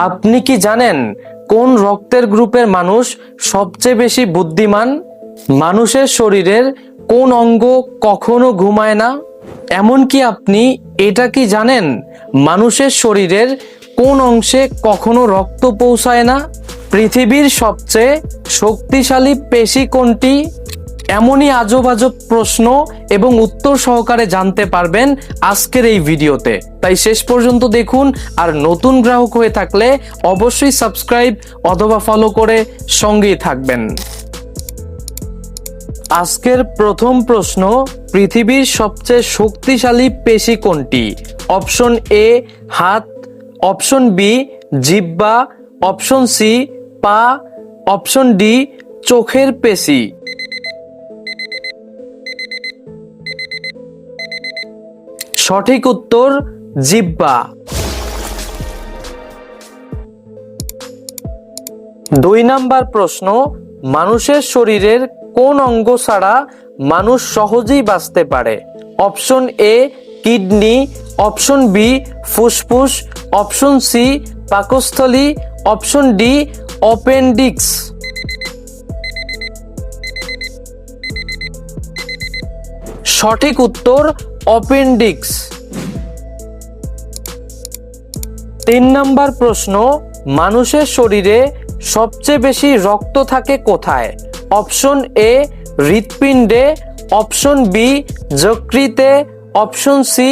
আপনি কি জানেন কোন রক্তের গ্রুপের মানুষ সবচেয়ে বেশি বুদ্ধিমান? মানুষের শরীরের কোন অঙ্গ কখনো ঘুমায় না? এমনকি আপনি এটা কি জানেন মানুষের শরীরের কোন অংশে কখনো রক্ত পৌঁছায় না? পৃথিবীর সবচেয়ে শক্তিশালী পেশি কোনটি? এমনই আজব আজব প্রশ্ন এবং উত্তর সহকারে জানতে পারবেন আজকের এই ভিডিওতে, তাই শেষ পর্যন্ত দেখুন। আর নতুন গ্রাহক হয়ে থাকলে অবশ্যই সাবস্ক্রাইব অথবা ফলো করে সঙ্গেই থাকবেন। আজকের প্রথম প্রশ্ন, পৃথিবীর সবচেয়ে শক্তিশালী পেশি কোনটি? অপশন এ হাত, অপশন বি জিহ্বা, অপশন সি পা, অপশন ডি চোখের পেশি। সঠিক উত্তর জিহ্বা। 2 নাম্বার প্রশ্ন, মানুষের শরীরের কোন অঙ্গ ছাড়া মানুষ সহজেই বাঁচতে পারে? Option A kidney, option B ফুসফুস, অপশন সি পাকস্থলী, অপশন ডি অ্যাপেন্ডিক্স। সঠিক উত্তর অ্যাপেন্ডিক্স। 3 নাম্বার প্রশ্ন, মানুষের শরীরে সবচেয়ে বেশি রক্ত থাকে কোথায়? অপশন এ হৃৎপিণ্ডে, অপশন বি যকৃতে, অপশন সি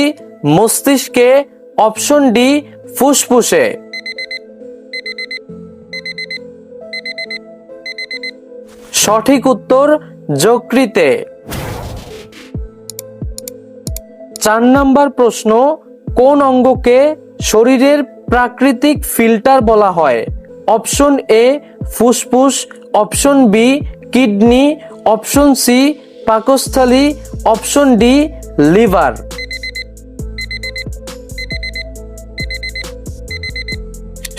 মস্তিষ্কে, অপশন ডি ফুসফুসে। সঠিক উত্তর যকৃতে। 4 নাম্বার প্রশ্ন, কোন অঙ্গকে শরীরের প্রাকৃতিক ফিল্টার বলা হয়? অপশন এ ফুসফুস, option B kidney, option C পাকস্থলী, অপশন ডি লিভার।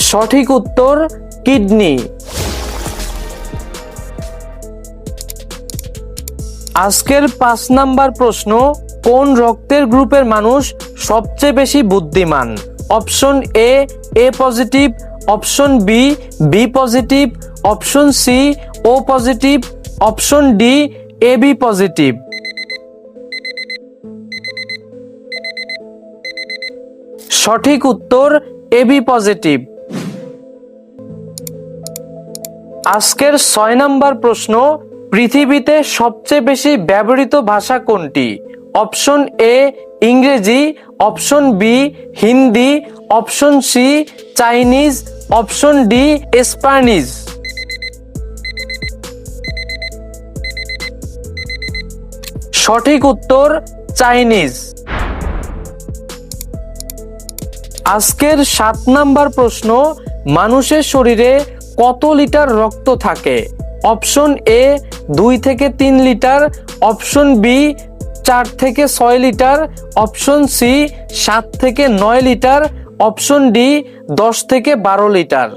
সঠিক উত্তর কিডনি। আজকের 5 নাম্বার প্রশ্ন, কোন রক্তের গ্রুপের মানুষ সবচেয়ে বেশি বুদ্ধিমান? Option A A positive, option B B positive, option C O positive, option D A B positive. সঠিক উত্তর এ বি পজিটিভ। আজকের 6 নাম্বার প্রশ্ন, পৃথিবীতে সবচেয়ে বেশি ব্যবহৃত ভাষা কোনটি? অপশন এ ইংরেজি, option B Hindi, option C Chinese, option D Spanish. সঠিক উত্তর চাইনিজ। আজকের 7 নাম্বার প্রশ্ন, মানুষের শরীরে কত লিটার রক্ত থাকে? অপশন এ 2 থেকে 3 লিটার, অপশন বি 4 থেকে 6 লিটার, অপশন সি 7 থেকে 9 লিটার, অপশন ডি 10 থেকে 12 লিটার।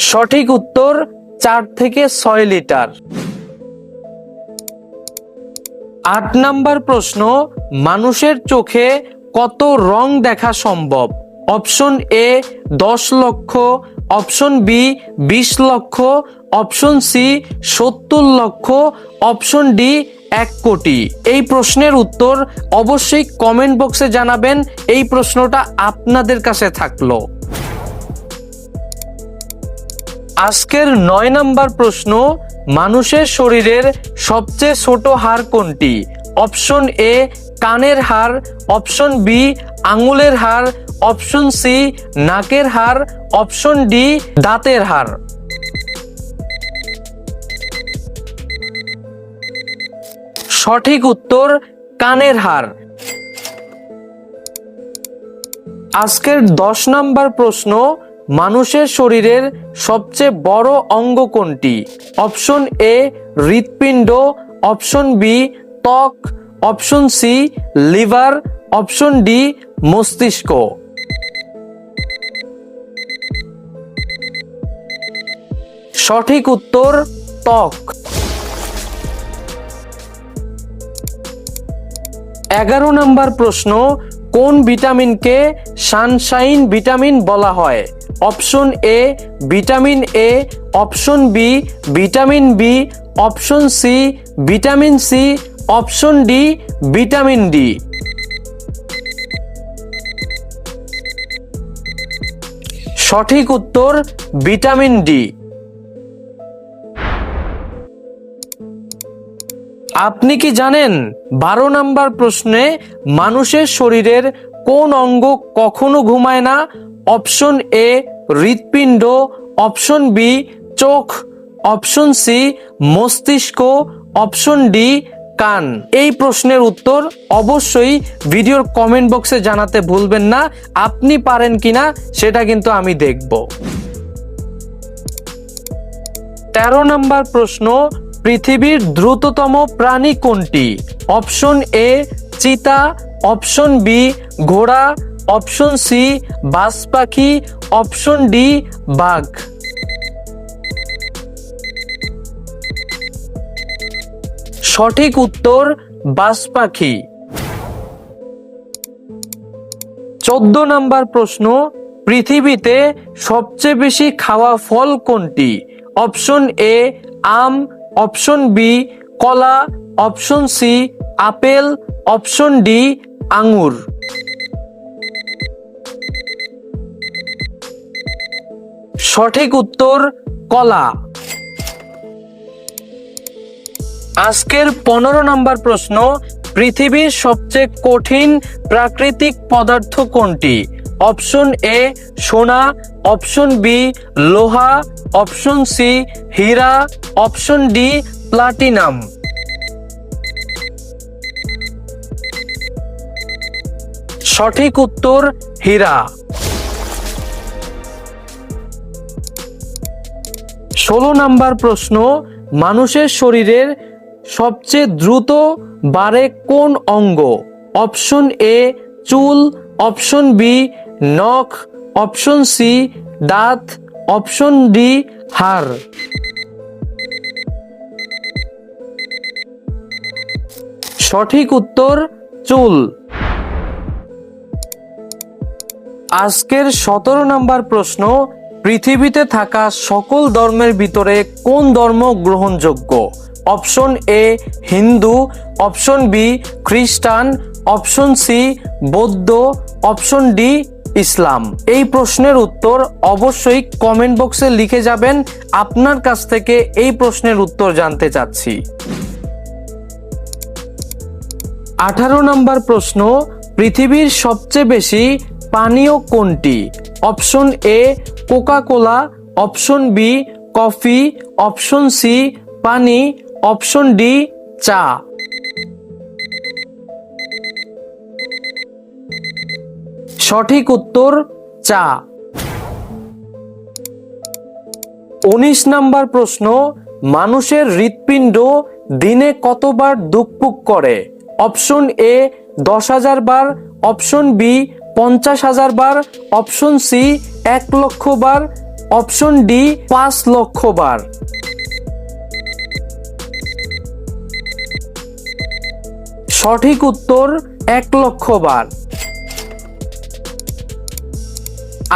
সঠিক উত্তর 4 থেকে 6 লিটার। 8 নাম্বার প্রশ্ন, মানুষের চোখে কত রং দেখা সম্ভব? অপশন এ 10 লক্ষ, অপশন বি 20 লক্ষ, অপশন সি 70 লক্ষ, অপশন ডি 1 কোটি। এই প্রশ্নের উত্তর অবশ্যই কমেন্ট বক্সে জানাবেন। এই প্রশ্নটা আপনাদের কাছে থাকলো। আজকের 9 নাম্বার প্রশ্ন, মানুষের শরীরের সবচেয়ে ছোট হাড় কোনটি? অপশন এ কানের হাড়, অপশন বি আঙুলের হাড়, অপশন সি নাকের হাড়, অপশন ডি দাঁতের হাড়। সঠিক উত্তর কানের হাড়। আজকের 10 নাম্বার প্রশ্ন, মানুষের শরীরের সবচেয়ে বড় অঙ্গ কোনটি? অপশন এ হৃৎপিণ্ড, অপশন বি ত্বক, option C liver, option D মস্তিষ্ক। সঠিক উত্তর ত্বক। 11 নম্বর প্রশ্ন, কোন ভিটামিনকে সানশাইন ভিটামিন বলা হয়? Option A vitamin A, option B vitamin B, option C vitamin C, option D vitamin D. সঠিক উত্তর ভিটামিন ডি। আপনি কি জানেন 12 নম্বর প্রশ্নে মানুষের শরীরের কোন অঙ্গ কখনো ঘুমায় না? অপশন এ হৃৎপিণ্ড, অপশন বি চোখ, অপশন সি মস্তিষ্ক, অপশন ডি কান। এই প্রশ্নের উত্তর অবশ্যই ভিডিওর কমেন্ট বক্সে জানাতে ভুলবেন না। আপনি পারেন কিনা সেটা কিন্তু আমি দেখব। 13 নম্বর প্রশ্ন, পৃথিবীর দ্রুততম প্রাণী কোনটি? অপশন এ চিতা, অপশন বি ঘোড়া, অপশন সি বাজ পাখি, অপশন ডি বাঘ। সঠিক উত্তর বাজ পাখি। 14 নম্বর প্রশ্ন, পৃথিবীতে সবচেয়ে বেশি খাওয়া ফল কোনটি? অপশন এ আম, অপশন বি কলা, option C apple, option D আঙ্গুর। সঠিক উত্তর কলা। আজকের 15 নম্বর প্রশ্ন, পৃথিবীর সবচেয়ে কঠিন প্রাকৃতিক পদার্থ কোনটি? অপশন এ সোনা, অপশন বি লোহা, অপশন সি হীরা, অপশন ডি প্লাটিনাম। সঠিক উত্তর হীরা। 16 নম্বর প্রশ্ন, মানুষের শরীরের সবচেয়ে দ্রুত বাড়ে কোন অঙ্গ? অপশন এ চুল, অপশন বি নখ, অপশন সি দাঁত, অপশন ডি হাড়। সঠিক উত্তর চুল। আজকের 17 নম্বর প্রশ্ন, পৃথিবীতে থাকা সকল ধর্মের ভিতরে কোন ধর্ম গ্রহণযোগ্য? Option A Hindu, option B খ্রিস্টান, অপশন সি বৌদ্ধ, অপশন ডি ইসলাম। এই প্রশ্নের উত্তর অবশ্যই কমেন্ট বক্সে লিখে যাবেন। আপনার কাছ থেকে এই প্রশ্নের উত্তর জানতে চাচ্ছি। 18 নম্বর প্রশ্ন, পৃথিবীর সবচেয়ে বেশি পানীয় কোনটি? Option A coca cola, option B coffee, option C পানি, অপশন ডি চা। সঠিক উত্তর চা। 19 নম্বর প্রশ্ন, মানুষের হৃৎপিণ্ড দিনে কতবার ধুকপুক করে? অপশন এ 10,000 বার, অপশন বি 50,000 বার, অপশন সি 1 লক্ষ বার, অপশন ডি 5 লক্ষ বার। সঠিক উত্তর 1 লক্ষ বার।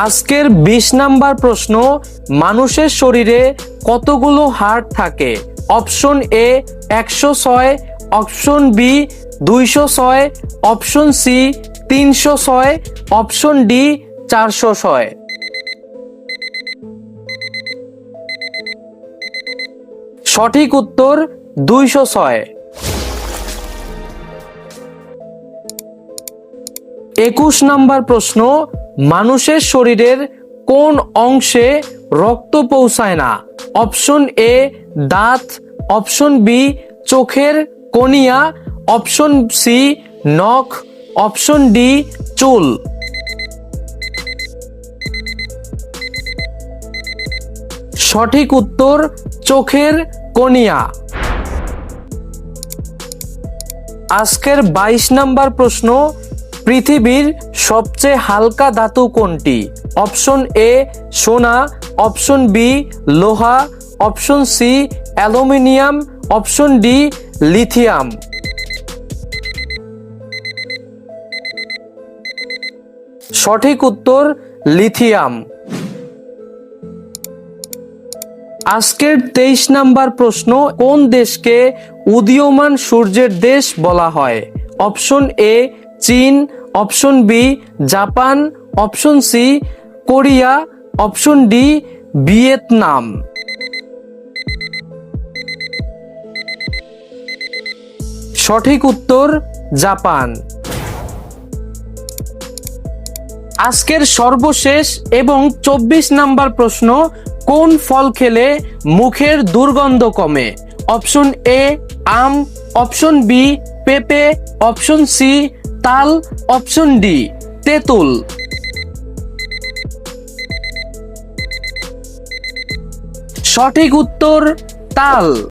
আজকের 20 নাম্বার প্রশ্ন, মানুষের শরীরে কতগুলো হাড় থাকে? Option A 106, option B 206, option C 306, option D 406। সঠিক উত্তর 206। 21 নাম্বার প্রশ্ন, মানুষের শরীরের কোন অংশে রক্ত পৌঁছায় না? অপশন এ দাঁত, অপশন বি চোখের কর্নিয়া, অপশন সি নখ, অপশন ডি চুল। সঠিক উত্তর চোখের কর্নিয়া। আজকের 22 নাম্বার প্রশ্ন, পৃথিবীর সবচেয়ে হালকা ধাতু কোনটি? অপশন এ সোনা, অপশন বি লোহা, option C aluminium, option D lithium. সঠিক উত্তর লিথিয়াম। আজকের 23 নাম্বার প্রশ্ন, কোন দেশকে উদীয়মান সূর্যের দেশ বলা হয়? অপশন এ চীন, option B Japan, option C Korea, option D Vietnam. সঠিক উত্তর জাপান। আজকের সর্বশেষ এবং 24 নাম্বার প্রশ্ন, কোন ফল খেলে মুখের দুর্গন্ধ কমে? অপশন এ আম, অপশন বি পেঁপে, অপশন সি তাল, অপশন ডি তেঁতুল। সঠিক উত্তর তাল।